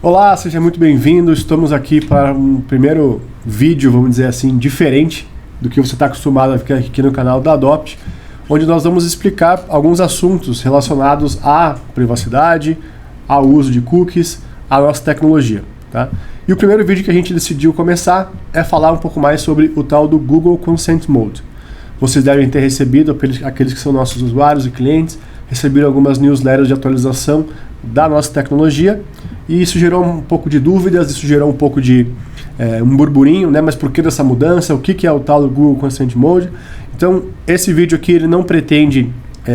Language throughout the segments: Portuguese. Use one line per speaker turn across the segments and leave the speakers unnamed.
Olá, seja muito bem-vindo. Estamos aqui para um primeiro vídeo, vamos dizer assim, diferente do que você está acostumado a ficar aqui no canal da Adopt, onde nós vamos explicar alguns assuntos relacionados à privacidade, ao uso de cookies, à nossa tecnologia. Tá? E o primeiro vídeo que a gente decidiu começar é falar um pouco mais sobre o tal do Google Consent Mode. Vocês devem ter recebido, aqueles que são nossos usuários e clientes, receberam algumas newsletters de atualização da nossa tecnologia, e isso gerou um pouco de dúvidas, isso gerou um pouco de um burburinho, né? Mas por que dessa mudança? O que é o tal do Google Consent Mode? Então, esse vídeo aqui ele não pretende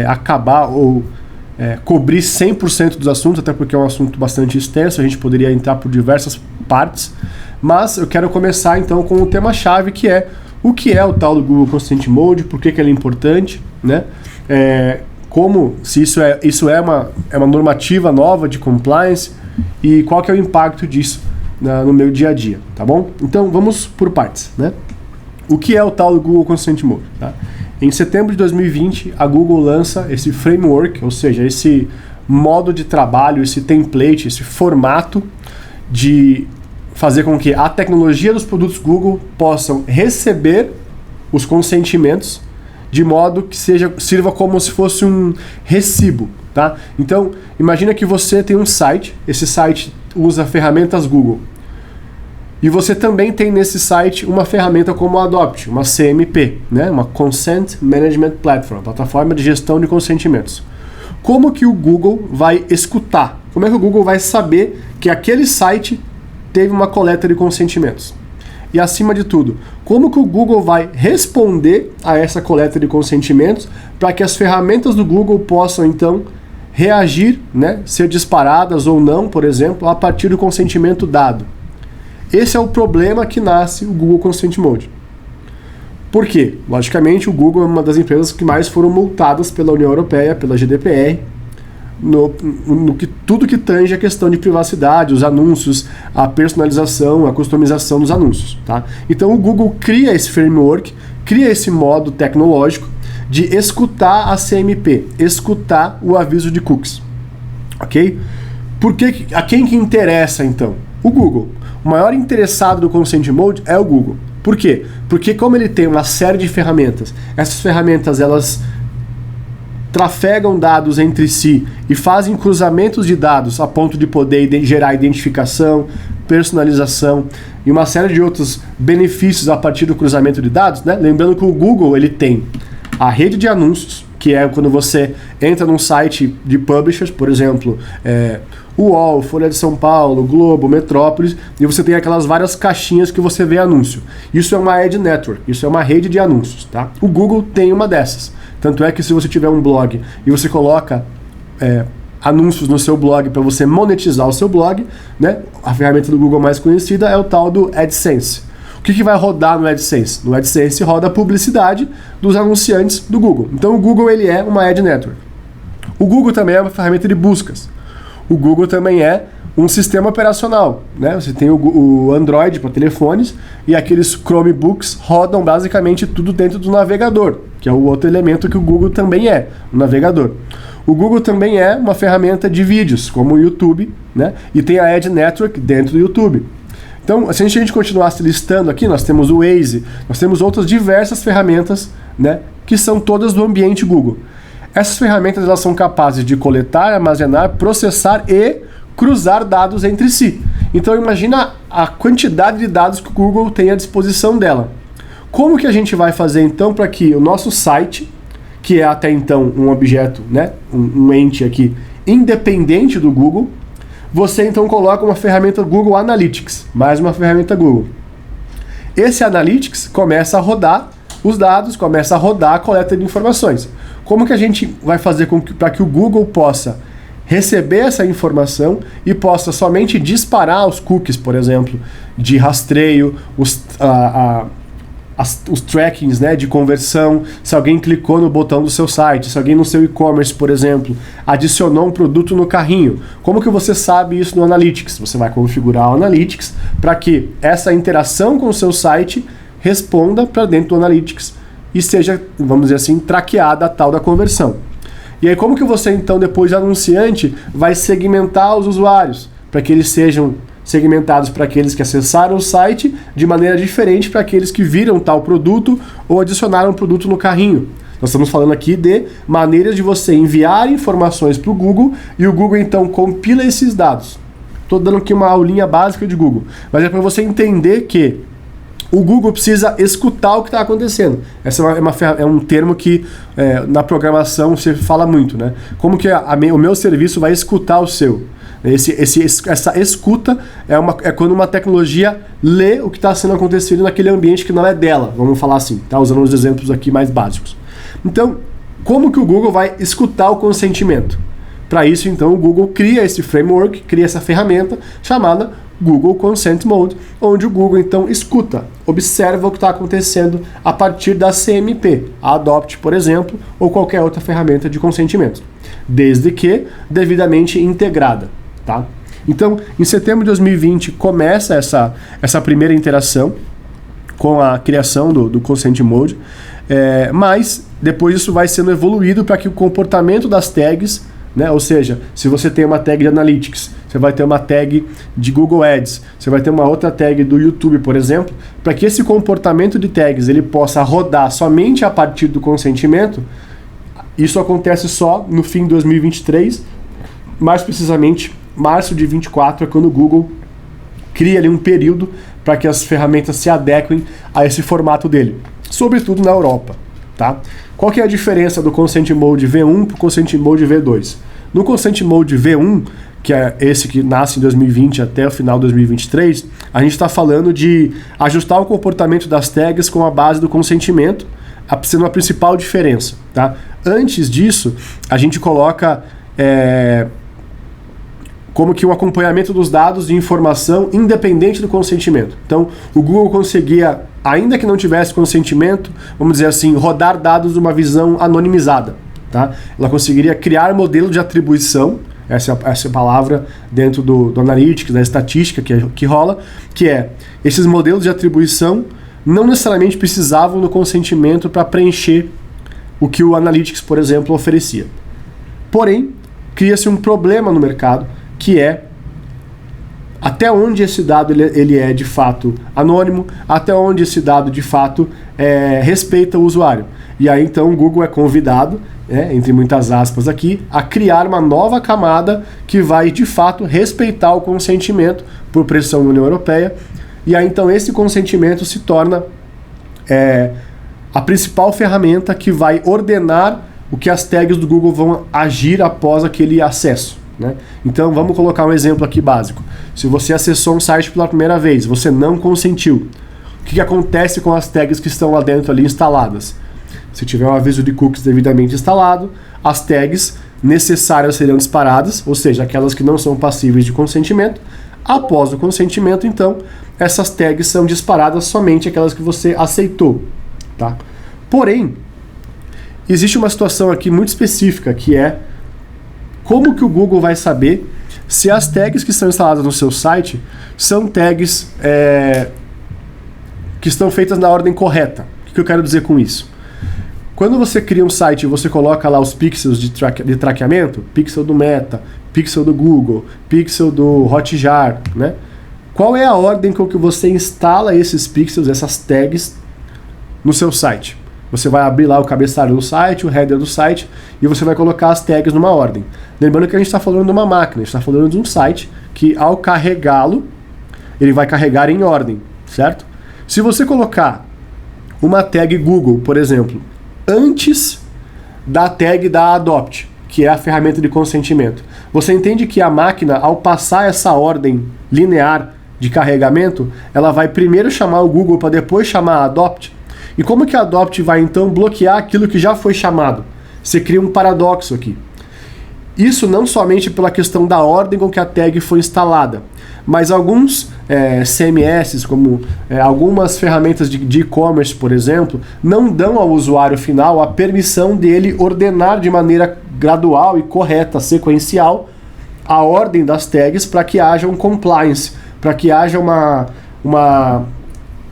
acabar ou cobrir 100% dos assuntos, até porque é um assunto bastante extenso, a gente poderia entrar por diversas partes, mas eu quero começar então com o tema-chave, que é o que é o tal do Google Consent Mode, por que ele é importante, né? Se isso é uma normativa nova de compliance e qual que é o impacto disso no meu dia a dia, tá bom? Então vamos por partes, né? O que é o tal do Google Consent Mode? Tá? Em setembro de 2020, a Google lança esse framework, ou seja, esse modo de trabalho, esse template, esse formato de fazer com que a tecnologia dos produtos Google possam receber os consentimentos de modo que sirva como se fosse um recibo, tá? Então, imagina que você tem um site, esse site usa ferramentas Google. E você também tem nesse site uma ferramenta como a Adopt, uma CMP, né? Uma Consent Management Platform, plataforma de gestão de consentimentos. Como que o Google vai escutar? Como é que o Google vai saber que aquele site teve uma coleta de consentimentos? E acima de tudo, como que o Google vai responder a essa coleta de consentimentos para que as ferramentas do Google possam então reagir, né, ser disparadas ou não, por exemplo, a partir do consentimento dado? Esse é o problema que nasce o Google Consent Mode. Por quê? Logicamente, o Google é uma das empresas que mais foram multadas pela União Europeia, pela GDPR, tudo que tange a questão de privacidade, os anúncios, a personalização, a customização dos anúncios. Tá? Então o Google cria esse framework, cria esse modo tecnológico de escutar a CMP, escutar o aviso de cookies. Ok? A quem que interessa então? O Google. O maior interessado do Consent Mode é o Google. Por quê? Porque como ele tem uma série de ferramentas, essas ferramentas elas trafegam dados entre si e fazem cruzamentos de dados a ponto de poder gerar identificação, personalização e uma série de outros benefícios a partir do cruzamento de dados, né? Lembrando que o Google ele tem a rede de anúncios, que é quando você entra num site de publishers, por exemplo, UOL, Folha de São Paulo, Globo, Metrópolis, e você tem aquelas várias caixinhas que você vê anúncio. Isso é uma ad network, isso é uma rede de anúncios, tá? O Google tem uma dessas. Tanto é que se você tiver um blog e você coloca anúncios no seu blog para você monetizar o seu blog, né, a ferramenta do Google mais conhecida é o tal do AdSense. O que vai rodar no AdSense? No AdSense roda a publicidade dos anunciantes do Google. Então o Google ele é uma ad network. O Google também é uma ferramenta de buscas. O Google também é um sistema operacional, né? Você tem o Android para telefones e aqueles Chromebooks rodam basicamente tudo dentro do navegador, que é o outro elemento que o Google também é, o navegador. O Google também é uma ferramenta de vídeos, como o YouTube, né? E tem a Ad Network dentro do YouTube. Então, se a gente continuasse listando aqui, nós temos o Waze, nós temos outras diversas ferramentas, né? Que são todas do ambiente Google. Essas ferramentas elas são capazes de coletar, armazenar, processar e cruzar dados entre si. Então imagina a quantidade de dados que o Google tem à disposição dela. Como que a gente vai fazer então para que o nosso site, que é até então um objeto, né, um ente aqui independente do Google, você então coloca uma ferramenta Google Analytics, mais uma ferramenta Google. Esse Analytics começa a rodar os dados, começa a rodar a coleta de informações. Como que a gente vai fazer para que o Google possa receber essa informação e possa somente disparar os cookies, por exemplo, de rastreio, os trackings, né, de conversão, se alguém clicou no botão do seu site, se alguém no seu e-commerce, por exemplo, adicionou um produto no carrinho. Como que você sabe isso no Analytics? Você vai configurar o Analytics para que essa interação com o seu site responda para dentro do Analytics e seja, vamos dizer assim, traqueada a tal da conversão. E aí como que você então, depois de anunciante, vai segmentar os usuários? para que eles sejam segmentados para aqueles que acessaram o site de maneira diferente para aqueles que viram tal produto ou adicionaram o produto no carrinho. Nós estamos falando aqui de maneiras de você enviar informações para o Google e o Google então compila esses dados. Estou dando aqui uma aulinha básica de Google, mas é para você entender que o Google precisa escutar o que está acontecendo. Esse é um termo que na programação se fala muito, né? Como que o meu serviço vai escutar o seu? Essa escuta é quando uma tecnologia lê o que está sendo acontecido naquele ambiente que não é dela, vamos falar assim, tá? Usando os exemplos aqui mais básicos. Então, como que o Google vai escutar o consentimento? Para isso, então, o Google cria esse framework, cria essa ferramenta chamada Google Consent Mode, onde o Google, então, escuta, observa o que está acontecendo a partir da CMP, a Adopt, por exemplo, ou qualquer outra ferramenta de consentimento, desde que devidamente integrada, tá? Então, em setembro de 2020, começa essa primeira interação com a criação do Consent Mode, mas depois isso vai sendo evoluído para que o comportamento das tags, né? Ou seja, se você tem uma tag de Analytics, você vai ter uma tag de Google Ads, você vai ter uma outra tag do YouTube, por exemplo, para que esse comportamento de tags ele possa rodar somente a partir do consentimento. Isso acontece só no fim de 2023, mais precisamente março de 24 é quando o Google cria ali um período para que as ferramentas se adequem a esse formato dele, sobretudo na Europa, tá? Qual que é a diferença do Consent Mode V1 para o Consent Mode V2? No Consent Mode V1, que é esse que nasce em 2020 até o final de 2023, a gente está falando de ajustar o comportamento das tags com a base do consentimento, sendo a principal diferença, tá? Antes disso, a gente coloca como que o acompanhamento dos dados de informação independente do consentimento. Então, o Google conseguia, ainda que não tivesse consentimento, vamos dizer assim, rodar dados de uma visão anonimizada, tá? Ela conseguiria criar modelo de atribuição, essa é a palavra dentro do Analytics, da estatística que rola, que é, esses modelos de atribuição não necessariamente precisavam do consentimento para preencher o que o Analytics, por exemplo, oferecia. Porém, cria-se um problema no mercado, que é até onde esse dado ele é de fato anônimo, até onde esse dado de fato respeita o usuário. E aí então o Google é convidado, entre muitas aspas aqui, a criar uma nova camada que vai de fato respeitar o consentimento por pressão da União Europeia. E aí então esse consentimento se torna a principal ferramenta que vai ordenar o que as tags do Google vão agir após aquele acesso, né? Então vamos colocar um exemplo aqui básico. Se você acessou um site pela primeira vez, você não consentiu, o que acontece com as tags que estão lá dentro ali instaladas? Se tiver um aviso de cookies devidamente instalado, as tags necessárias serão disparadas, ou seja, aquelas que não são passíveis de consentimento. Após o consentimento, então, essas tags são disparadas somente aquelas que você aceitou, tá? Porém, existe uma situação aqui muito específica, que é como que o Google vai saber se as tags que estão instaladas no seu site são tags que estão feitas na ordem correta. O que eu quero dizer com isso? Quando você cria um site e você coloca lá os pixels de traqueamento, pixel do Meta, pixel do Google, pixel do Hotjar, né? Qual é a ordem com que você instala esses pixels, essas tags, no seu site? Você vai abrir lá o cabeçalho do site, o header do site, e você vai colocar as tags numa ordem. Lembrando que a gente está falando de uma máquina, a gente está falando de um site que, ao carregá-lo, ele vai carregar em ordem, certo? Se você colocar uma tag Google, por exemplo, antes da tag da Adopt, que é a ferramenta de consentimento, você entende que a máquina, ao passar essa ordem linear de carregamento, ela vai primeiro chamar o Google para depois chamar a Adopt? E como que a Adopt vai então bloquear aquilo que já foi chamado? Você cria um paradoxo aqui. Isso não somente pela questão da ordem com que a tag foi instalada, mas alguns CMS, como algumas ferramentas de e-commerce, por exemplo, não dão ao usuário final a permissão dele ordenar de maneira gradual e correta, sequencial, a ordem das tags para que haja um compliance, para que haja uma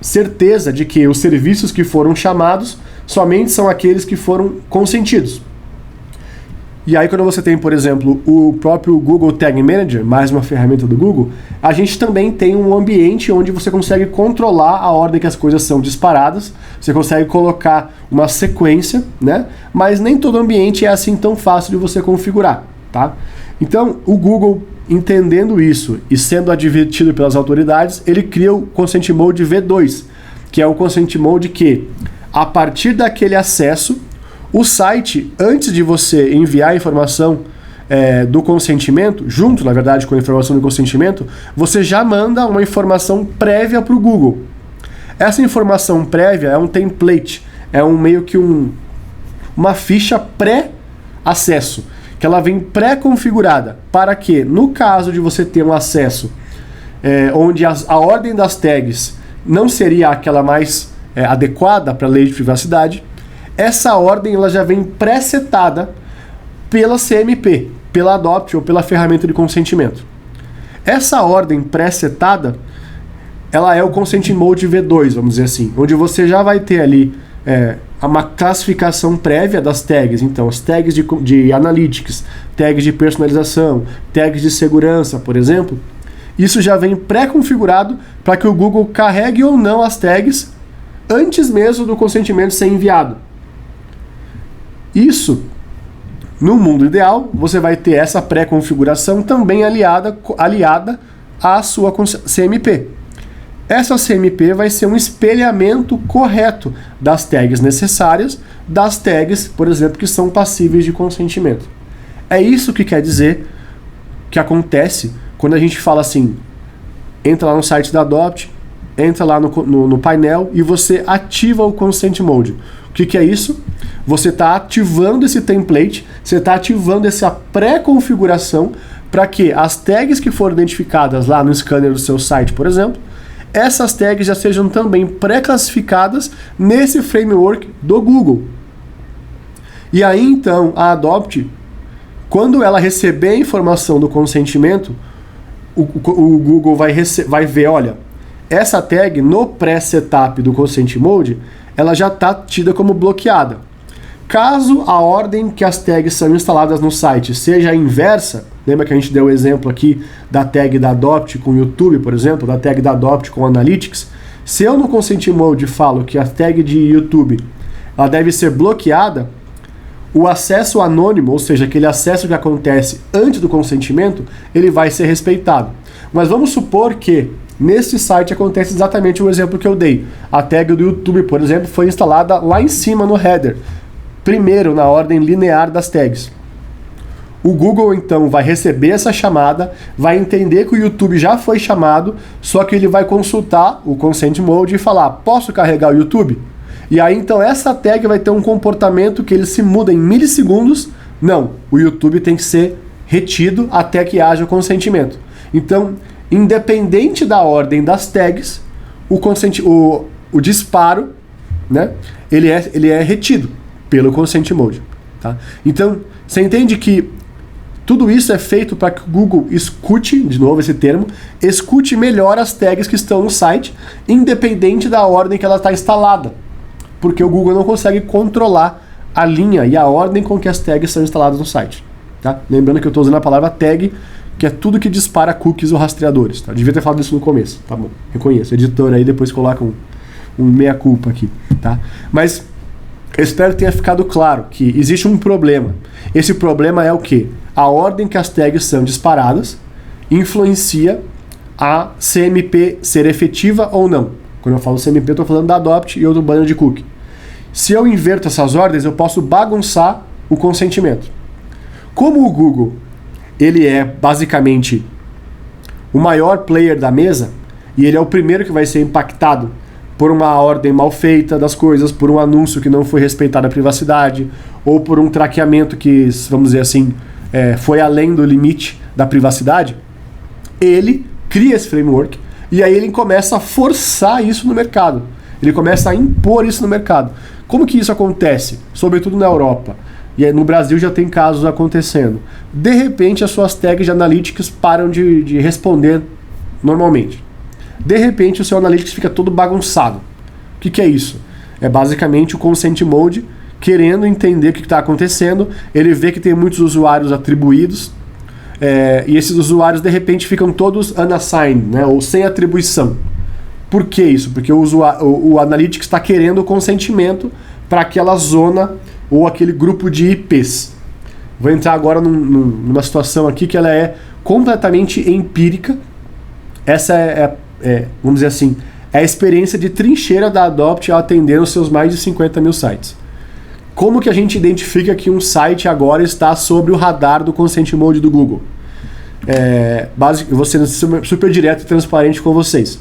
certeza de que os serviços que foram chamados somente são aqueles que foram consentidos. E aí quando você tem, por exemplo, o próprio Google Tag Manager, mais uma ferramenta do Google, a gente também tem um ambiente onde você consegue controlar a ordem que as coisas são disparadas, você consegue colocar uma sequência, né? Mas nem todo ambiente é assim tão fácil de você configurar, tá? Então, o Google, entendendo isso e sendo advertido pelas autoridades, ele cria o Consent Mode V2, que é o Consent Mode que, a partir daquele acesso, o site, antes de você enviar a informação do consentimento, junto, na verdade, com a informação do consentimento, você já manda uma informação prévia para o Google. Essa informação prévia é um template, é meio que uma ficha pré-acesso, que ela vem pré-configurada, para que, no caso de você ter um acesso onde a ordem das tags não seria aquela mais adequada para a lei de privacidade, essa ordem ela já vem pré-setada pela CMP, pela Adopt ou pela ferramenta de consentimento. Essa ordem pré-setada, ela é o Consent Mode V2, vamos dizer assim, onde você já vai ter ali uma classificação prévia das tags, então as tags de analytics, tags de personalização, tags de segurança, por exemplo, isso já vem pré-configurado para que o Google carregue ou não as tags antes mesmo do consentimento ser enviado. Isso, no mundo ideal, você vai ter essa pré-configuração também aliada à sua CMP. Essa CMP vai ser um espelhamento correto das tags necessárias, das tags, por exemplo, que são passíveis de consentimento. É isso que quer dizer que acontece quando a gente fala assim, entra lá no site da Adopt, entra lá no painel e você ativa o Consent Mode. O que é isso? Você está ativando esse template, você está ativando essa pré-configuração para que as tags que foram identificadas lá no scanner do seu site, por exemplo, essas tags já sejam também pré-classificadas nesse framework do Google. E aí então a Adopt, quando ela receber a informação do consentimento, o Google vai ver, olha, essa tag no pré-setup do Consent Mode, ela já está tida como bloqueada. Caso a ordem que as tags são instaladas no site seja a inversa, lembra que a gente deu o exemplo aqui da tag da Adopt com YouTube, por exemplo, da tag da Adopt com Analytics, se eu no Consent Mode falo que a tag de YouTube ela deve ser bloqueada, o acesso anônimo, ou seja, aquele acesso que acontece antes do consentimento, ele vai ser respeitado. Mas vamos supor que nesse site acontece exatamente o exemplo que eu dei. A tag do YouTube, por exemplo, foi instalada lá em cima no header, primeiro na ordem linear das tags. O Google então vai receber essa chamada, vai entender que o YouTube já foi chamado, só que ele vai consultar o Consent Mode e falar, posso carregar o YouTube? E aí então essa tag vai ter um comportamento que ele se muda em milissegundos. Não, o YouTube tem que ser retido até que haja o consentimento. Então, independente da ordem das tags, o disparo, né, ele é retido pelo Consent Mode. Tá? Então, você entende que tudo isso é feito para que o Google escute, de novo esse termo, escute melhor as tags que estão no site, independente da ordem que ela está instalada. Porque o Google não consegue controlar a linha e a ordem com que as tags são instaladas no site. Tá? Lembrando que eu estou usando a palavra tag, que é tudo que dispara cookies ou rastreadores. Tá? Devia ter falado isso no começo. Tá bom, reconheço. Editor aí depois coloca um meia-culpa aqui. Tá? Mas eu espero que tenha ficado claro que existe um problema. Esse problema é o quê? A ordem que as tags são disparadas influencia a CMP ser efetiva ou não. Quando eu falo CMP, eu estou falando da Adopt e eu do banner de cookie. Se eu inverto essas ordens, eu posso bagunçar o consentimento. Como o Google ele é basicamente o maior player da mesa, e ele é o primeiro que vai ser impactado por uma ordem mal feita das coisas, por um anúncio que não foi respeitado a privacidade, ou por um traqueamento que, vamos dizer assim, foi além do limite da privacidade, ele cria esse framework e aí ele começa a forçar isso no mercado. Ele começa a impor isso no mercado. Como que isso acontece? Sobretudo na Europa. E no Brasil já tem casos acontecendo. De repente, as suas tags de analytics param de responder normalmente. De repente, o seu analytics fica todo bagunçado. O que é isso? É basicamente o Consent Mode querendo entender o que está acontecendo. Ele vê que tem muitos usuários atribuídos, e esses usuários de repente ficam todos unassigned, né, ou sem atribuição. Por que isso? Porque o Analytics está querendo o consentimento para aquela zona ou aquele grupo de IPs. Vou entrar agora numa situação aqui que ela é completamente empírica. Essa vamos dizer assim, é a experiência de trincheira da Adopt ao atender os seus mais de 50 mil sites. Como que a gente identifica que um site agora está sob o radar do Consent Mode do Google? Eu vou ser super direto e transparente com vocês.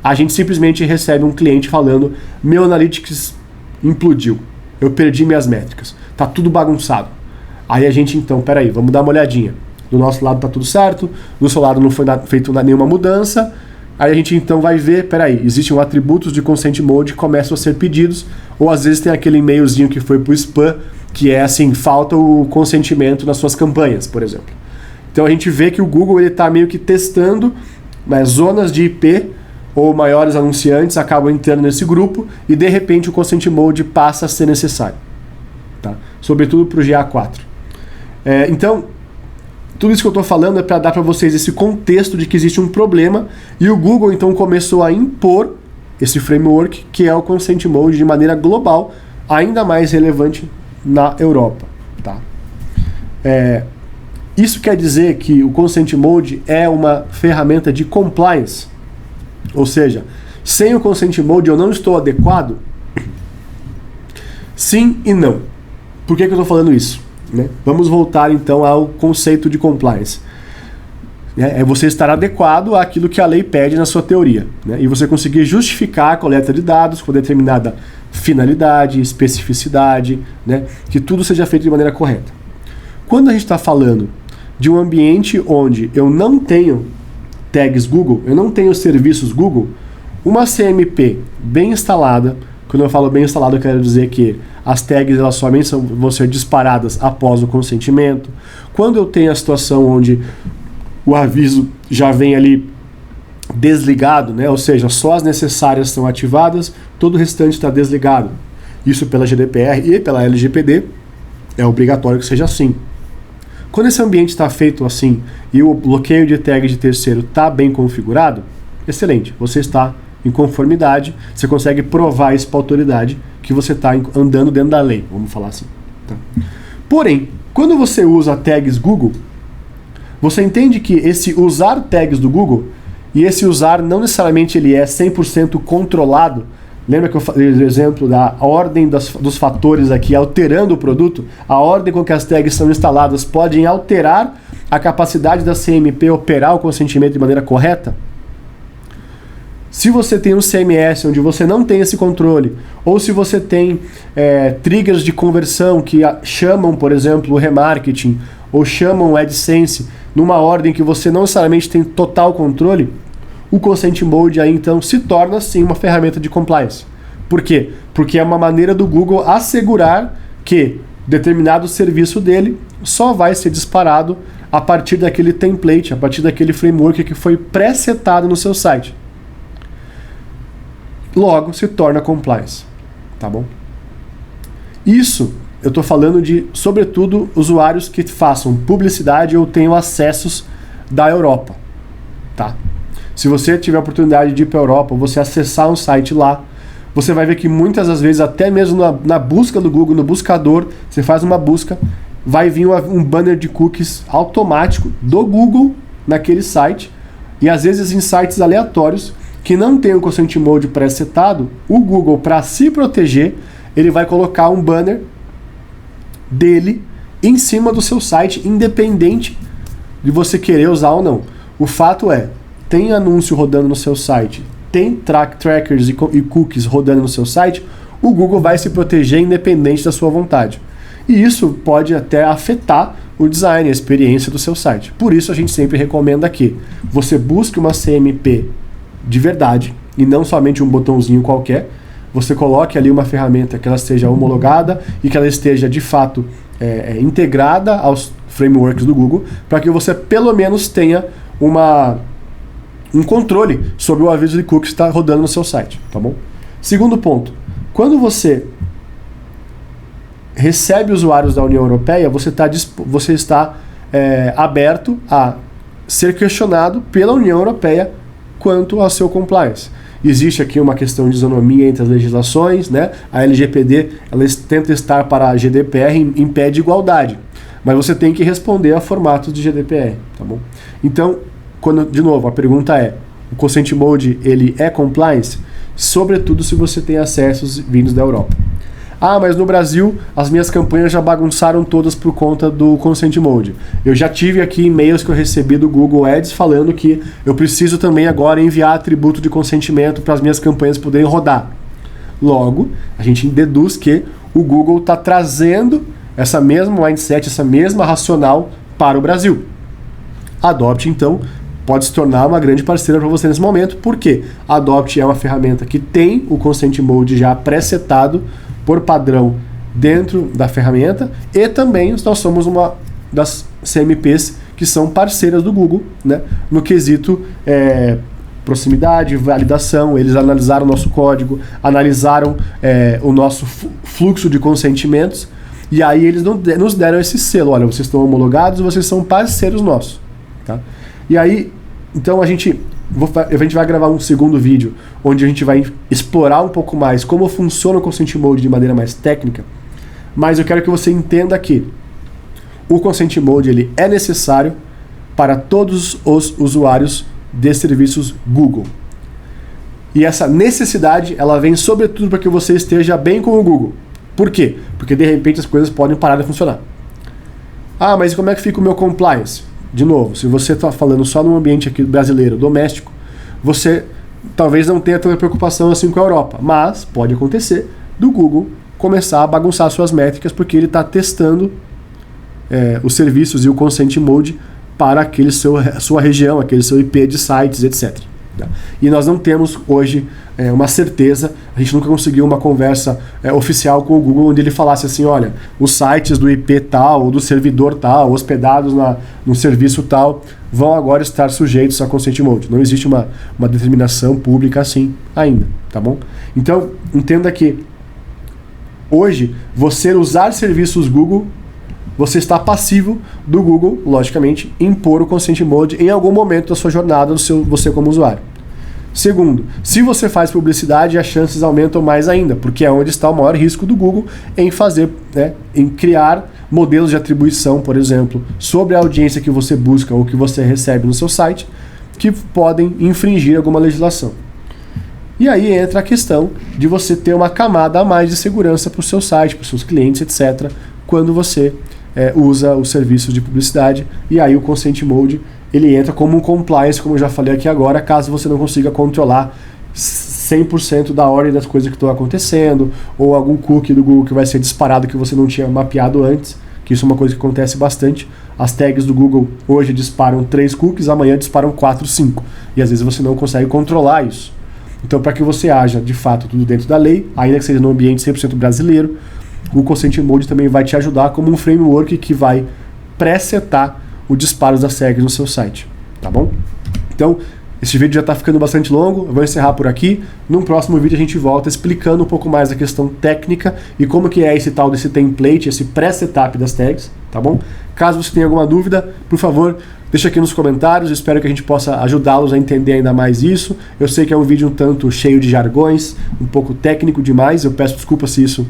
A gente simplesmente recebe um cliente falando: meu Analytics implodiu, eu perdi minhas métricas, tá tudo bagunçado. Aí a gente, então, peraí, vamos dar uma olhadinha. Do nosso lado tá tudo certo, do seu lado não foi feita nenhuma mudança. Aí a gente então vai ver, peraí, existem atributos de Consent Mode que começam a ser pedidos, ou às vezes tem aquele e-mailzinho que foi pro spam, que é assim, falta o consentimento nas suas campanhas, por exemplo. Então a gente vê que o Google ele tá meio que testando, mas zonas de IP ou maiores anunciantes acabam entrando nesse grupo e de repente o Consent Mode passa a ser necessário, tá? Sobretudo para o GA4. Então, tudo isso que eu estou falando é para dar para vocês esse contexto de que existe um problema e o Google então começou a impor esse framework que é o Consent Mode de maneira global, ainda mais relevante na Europa, tá? Isso quer dizer que o Consent Mode é uma ferramenta de compliance, ou seja, sem o Consent Mode eu não estou adequado? Sim e não. Por que eu estou falando isso? Vamos voltar então ao conceito de compliance. É você estar adequado àquilo que a lei pede na sua teoria, e você conseguir justificar a coleta de dados com determinada finalidade, especificidade, que tudo seja feito de maneira correta. Quando a gente está falando de um ambiente onde eu não tenho tags Google, eu não tenho serviços Google, uma CMP bem instalada, quando eu falo bem instalado eu quero dizer que as tags elas somente vão ser disparadas após o consentimento. Quando eu tenho a situação onde o aviso já vem ali desligado, ou seja, só as necessárias são ativadas, todo o restante está desligado. Isso pela GDPR e pela LGPD é obrigatório que seja assim. Quando esse ambiente está feito assim e o bloqueio de tag de terceiro está bem configurado, excelente, você está em conformidade, você consegue provar isso para a autoridade que você está andando dentro da lei, vamos falar assim. Tá? Porém, quando você usa tags Google, você entende que esse usar tags do Google, e esse usar não necessariamente ele é 100% controlado. Lembra que eu falei o exemplo da ordem dos fatores aqui alterando o produto? A ordem com que as tags são instaladas podem alterar a capacidade da CMP operar o consentimento de maneira correta? Se você tem um CMS onde você não tem esse controle, ou se você tem triggers de conversão que chamam, por exemplo, o remarketing, ou chamam o AdSense, numa ordem que você não necessariamente tem total controle, o Consent Mode aí então se torna sim uma ferramenta de compliance. Por quê? Porque é uma maneira do Google assegurar que determinado serviço dele só vai ser disparado a partir daquele template, a partir daquele framework que foi pré-setado no seu site. Logo, se torna compliance, tá bom? Isso, eu estou falando de, sobretudo, usuários que façam publicidade ou tenham acessos da Europa, tá? Se você tiver a oportunidade de ir para a Europa, você acessar um site lá, você vai ver que muitas das vezes, até mesmo na busca do Google, no buscador, você faz uma busca, vai vir um banner de cookies automático do Google naquele site, e às vezes em sites aleatórios, que não tem o Consent Mode pré-setado, o Google, para se proteger, ele vai colocar um banner dele em cima do seu site, independente de você querer usar ou não. O fato é, tem anúncio rodando no seu site, tem trackers e cookies rodando no seu site, o Google vai se proteger independente da sua vontade. E isso pode até afetar o design, a experiência do seu site. Por isso a gente sempre recomenda que você busque uma CMP de verdade, e não somente um botãozinho qualquer. Você coloque ali uma ferramenta que ela esteja homologada e que ela esteja de fato integrada aos frameworks do Google, para que você pelo menos tenha um controle sobre o aviso de cookies que está rodando no seu site, tá bom? Segundo ponto, quando você recebe usuários da União Europeia, você está aberto a ser questionado pela União Europeia quanto ao seu compliance. Existe aqui uma questão de isonomia entre as legislações, né? A LGPD, ela tenta estar para a GDPR em pé de igualdade, mas você tem que responder a formatos de GDPR, tá bom? Então, de novo, a pergunta é, o Consent Mode, ele é compliance? Sobretudo se você tem acessos vindos da Europa. Ah, mas no Brasil as minhas campanhas já bagunçaram todas por conta do Consent Mode. Eu já tive aqui e-mails que eu recebi do Google Ads falando que eu preciso também agora enviar atributo de consentimento para as minhas campanhas poderem rodar. Logo, a gente deduz que o Google está trazendo essa mesma mindset, essa mesma racional para o Brasil. A Adopt, então, pode se tornar uma grande parceira para você nesse momento, porque a Adopt é uma ferramenta que tem o Consent Mode já pré-setado por padrão dentro da ferramenta, e também nós somos uma das CMPs que são parceiras do Google, né, no quesito proximidade, validação. Eles analisaram o nosso código, analisaram o nosso fluxo de consentimentos, e aí eles nos deram esse selo: olha, vocês estão homologados, vocês são parceiros nossos. Tá? E aí, então a gente vai gravar um segundo vídeo onde a gente vai explorar um pouco mais como funciona o Consent Mode de maneira mais técnica, mas eu quero que você entenda que o Consent Mode, ele é necessário para todos os usuários de serviços Google. E essa necessidade, ela vem sobretudo para que você esteja bem com o Google. Por quê? Porque de repente as coisas podem parar de funcionar. Ah, mas como é que fica o meu compliance? De novo, se você está falando só num ambiente aqui brasileiro, doméstico, você talvez não tenha tanta preocupação assim com a Europa, mas pode acontecer do Google começar a bagunçar suas métricas porque ele está testando os serviços e o Consent Mode para sua região, aquele seu IP de sites, etc. E nós não temos hoje uma certeza, a gente nunca conseguiu uma conversa oficial com o Google onde ele falasse assim: olha, os sites do IP tal, ou do servidor tal, hospedados no serviço tal, vão agora estar sujeitos a Consent Mode. Não existe uma determinação pública assim ainda, tá bom? Então, entenda que hoje, você usar serviços Google, você está passivo do Google, logicamente, impor o Consent Mode em algum momento da sua jornada, você como usuário. Segundo, se você faz publicidade, as chances aumentam mais ainda, porque é onde está o maior risco do Google em em criar modelos de atribuição, por exemplo, sobre a audiência que você busca ou que você recebe no seu site, que podem infringir alguma legislação. E aí entra a questão de você ter uma camada a mais de segurança para o seu site, para os seus clientes, etc., quando você usa o serviço de publicidade. E aí o Consent Mode, ele entra como um compliance, como eu já falei aqui agora, caso você não consiga controlar 100% da ordem das coisas que estão acontecendo, ou algum cookie do Google que vai ser disparado que você não tinha mapeado antes, que isso é uma coisa que acontece bastante. As tags do Google hoje disparam 3 cookies, amanhã disparam 4, 5, e às vezes você não consegue controlar isso. Então, para que você haja, de fato, tudo dentro da lei, ainda que seja num ambiente 100% brasileiro, o Consent Mode também vai te ajudar como um framework que vai pré-setar o disparo das tags no seu site, tá bom? Então, esse vídeo já está ficando bastante longo, eu vou encerrar por aqui. Num próximo vídeo a gente volta explicando um pouco mais a questão técnica e como que é esse tal desse template, esse pré-setup das tags, tá bom? Caso você tenha alguma dúvida, por favor, deixa aqui nos comentários, espero que a gente possa ajudá-los a entender ainda mais isso. Eu sei que é um vídeo um tanto cheio de jargões, um pouco técnico demais, eu peço desculpa se isso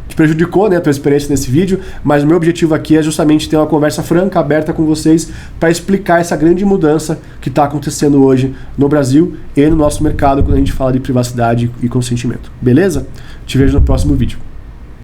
te prejudicou, né, a tua experiência nesse vídeo, mas o meu objetivo aqui é justamente ter uma conversa franca, aberta com vocês, para explicar essa grande mudança que está acontecendo hoje no Brasil e no nosso mercado quando a gente fala de privacidade e consentimento. Beleza? Te vejo no próximo vídeo.